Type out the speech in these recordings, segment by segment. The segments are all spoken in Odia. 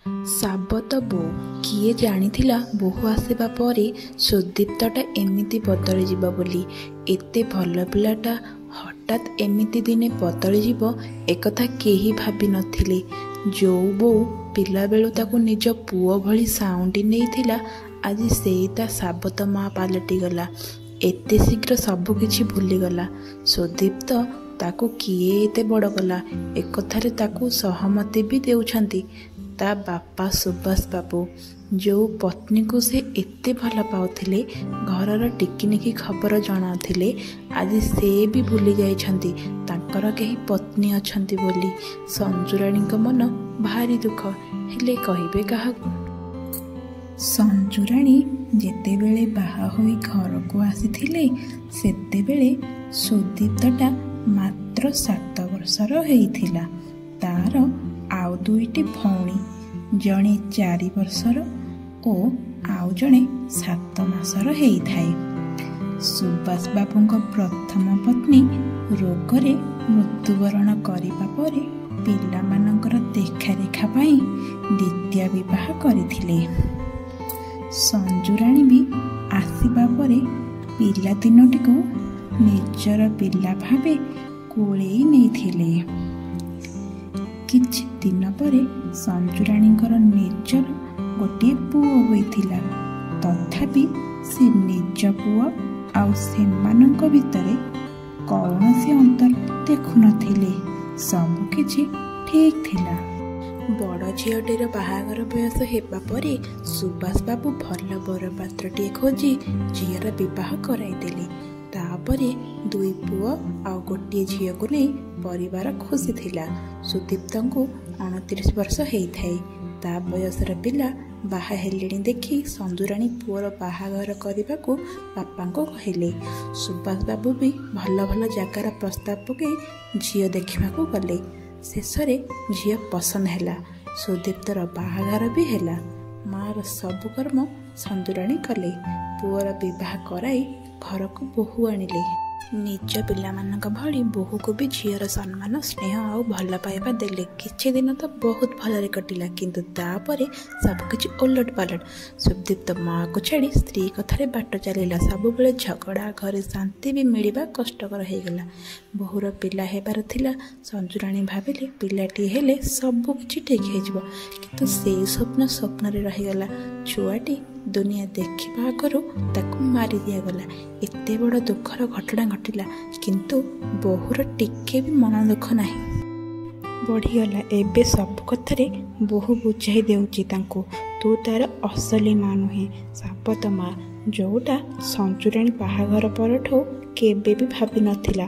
ସାବତ ବୋଉ କିଏ ଜାଣିଥିଲା ବୋହୂ ଆସିବା ପରେ ସୁଦୀପ୍ତଟା ଏମିତି ବଦଳିଯିବ ବୋଲି। ଏତେ ଭଲ ପିଲାଟା ହଠାତ୍ ଏମିତି ଦିନେ ବଦଳିଯିବ ଏକଥା କେହି ଭାବିନଥିଲେ। ଯେଉଁ ବୋଉ ପିଲାବେଳୁ ତାକୁ ନିଜ ପୁଅ ଭଳି ସାଉଣ୍ଡି ନେଇଥିଲା ଆଜି ସେଇ ତା ସାବତ ମା ପାଲଟିଗଲା। ଏତେ ଶୀଘ୍ର ସବୁକିଛି ଭୁଲିଗଲା। ସୁଦୀପ୍ତ ତାକୁ କିଏ ଏତେ ବଡ଼ କଲା ଏକଥାରେ ତାକୁ ସହମତି ବି ଦେଉଛନ୍ତି ତା ବାପା ସୁବାସ ବାବୁ। ଯେଉଁ ପତ୍ନୀକୁ ସେ ଏତେ ଭଲ ପାଉଥିଲେ, ଘରର ଟିକିନିକି ଖବର ଜଣାଉଥିଲେ, ଆଜି ସେ ବି ଭୁଲି ଯାଇଛନ୍ତି ତାଙ୍କର କେହି ପତ୍ନୀ ଅଛନ୍ତି ବୋଲି। ସଞ୍ଜୁରାଣୀଙ୍କ ମନ ଭାରି ଦୁଃଖ, ହେଲେ କହିବେ କାହାକୁ? ସଞ୍ଜୁରାଣୀ ଯେତେବେଳେ ବାହା ହୋଇ ଘରକୁ ଆସିଥିଲେ ସେତେବେଳେ ସୁଦୀପ୍ତଟା ମାତ୍ର 7 ବର୍ଷର ହେଇଥିଲା। ତାର ଆଉ 2ଟି ଭଉଣୀ, ଜଣେ 4 ବର୍ଷର ଓ ଆଉ ଜଣେ 7 ମାସର ହେଇଥାଏ। ସୁବାସ ବାବୁଙ୍କ ପ୍ରଥମ ପତ୍ନୀ ରୋଗରେ ମୃତ୍ୟୁବରଣ କରିବା ପରେ ପିଲାମାନଙ୍କର ଦେଖାରେଖା ପାଇଁ ଦ୍ୱିତୀୟ ବିବାହ କରିଥିଲେ। ସଞ୍ଜୁରାଣୀ ବି ଆସିବା ପରେ ପିଲା ତିନୋଟିକୁ ନିଜର ପିଲା ଭାବେ କୋଳେଇ ନେଇଥିଲେ। କିଛି ଦିନ ପରେ ସଞ୍ଜୁରାଣୀଙ୍କର ନିଜର ଗୋଟିଏ ପୁଅ ହୋଇଥିଲା। ତଥାପି ସେ ନିଜ ପୁଅ ଆଉ ସେମାନଙ୍କ ଭିତରେ କୌଣସି ଅନ୍ତର ଦେଖୁନଥିଲେ। ସବୁକିଛି ଠିକ୍ ଥିଲା। ବଡ଼ ଝିଅଟିର ବାହାଘର ବୟସ ହେବା ପରେ ସୁବାସ ବାବୁ ଭଲ ବରପାତ୍ରଟିଏ ଖୋଜି ଝିଅର ବିବାହ କରାଇଦେଲେ। ତାପରେ 2 ପୁଅ ଆଉ ଗୋଟିଏ ଝିଅକୁ ନେଇ ପରିବାର ଖୁସି ଥିଲା। ସୁଦୀପ୍ତଙ୍କୁ 29 ବର୍ଷ ହେଇଥାଏ। ତା ବୟସର ପିଲା ବାହା ହେଲେଣି ଦେଖି ସଞ୍ଜୁରାଣୀ ପୁଅର ବାହାଘର କରିବାକୁ ବାପାଙ୍କୁ କହିଲେ। ସୁବାସ ବାବୁ ବି ଭଲ ଭଲ ଜାଗାର ପ୍ରସ୍ତାବ ପକାଇ ଝିଅ ଦେଖିବାକୁ ଗଲେ। ଶେଷରେ ଝିଅ ପସନ୍ଦ ହେଲା। ସୁଦୀପ୍ତର ବାହାଘର ବି ହେଲା। ମା'ର ସବୁ କର୍ମ ସଞ୍ଜୁରାଣୀ କଲେ। ପୁଅର ବିବାହ କରାଇ ଘରକୁ ବୋହୂ ଆଣିଲେ। ନିଜ ପିଲାମାନଙ୍କ ଭଳି ବୋହୂକୁ ବି ଝିଅର ସମ୍ମାନ, ସ୍ନେହ ଆଉ ଭଲ ପାଇବା ଦେଲେ। କିଛି ଦିନ ତ ବହୁତ ଭଲରେ କଟିଲା, କିନ୍ତୁ ତାପରେ ସବୁକିଛି ଓଲଟ ପାଲଟ। ସୁଦୀପ୍ତ ମା'କୁ ଛାଡ଼ି ସ୍ତ୍ରୀ କଥାରେ ବାଟ ଚାଲିଲା। ସବୁବେଳେ ଝଗଡ଼ା, ଘରେ ଶାନ୍ତି ବି ମିଳିବା କଷ୍ଟକର ହେଇଗଲା। ବୋହୂର ପିଲା ହେବାର ଥିଲା। ସଞ୍ଜୁରାଣୀ ଭାବିଲେ ପିଲାଟିଏ ହେଲେ ସବୁକିଛି ଠିକ୍ ହେଇଯିବ, କିନ୍ତୁ ସେଇ ସ୍ୱପ୍ନରେ ରହିଗଲା। ଛୁଆଟି ଦୁନିଆ ଦେଖିବା ଆଗରୁ ତାକୁ ମାରି ଦିଆଗଲା। ଏତେ ବଡ଼ ଦୁଃଖର ଘଟଣା ଘଟିଲା, କିନ୍ତୁ ବୋହୂର ଟିକେ ବି ମନ ଦୁଃଖ ନାହିଁ। ବଢ଼ିଗଲା। ଏବେ ସବୁ କଥାରେ ବୋହୂ ବୁଝାଇ ଦେଉଛି ତାଙ୍କୁ, ତୁ ତାର ଅସଲି ମା ନୁହେଁ, ସାବତ ମା, ଯେଉଁଟା ସଞ୍ଜୁରାଣୀ ବାହାଘର ପରଠୁ କେବେ ବି ଭାବିନଥିଲା।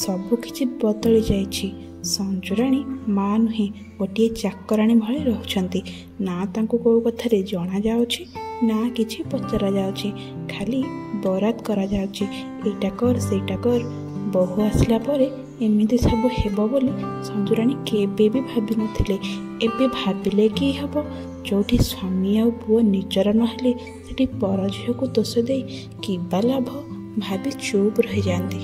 ସବୁକିଛି ବଦଳି ଯାଇଛି। ସଞ୍ଜୁରାଣୀ ମା ନୁହେଁ, ଗୋଟିଏ ଚାକରାଣୀ ଭଳି ରହୁଛନ୍ତି। ନା ତାଙ୍କୁ କେଉଁ କଥାରେ ଜଣାଯାଉଛି, ନା କିଛି ପଚରା ଯାଉଛି। ଖାଲି ବରାଦ କରାଯାଉଛି, ଏଇଟା କର ସେଇଟା କର। ବୋହୂ ଆସିଲା ପରେ ଏମିତି ସବୁ ହେବ ବୋଲି ସଞ୍ଜୁରାଣୀ କେବେ ବି ଭାବିନଥିଲେ। ଏବେ ଭାବିଲେ କି ହେବ? ଯେଉଁଠି ସ୍ୱାମୀ ଆଉ ପୁଅ ନିଜର ନହେଲେ ସେଠି ପର ଝିଅକୁ ଦୋଷ ଦେଇ କିବା ଲାଭ ଭାବି ଚୁପ୍ ରହିଯାଆନ୍ତି।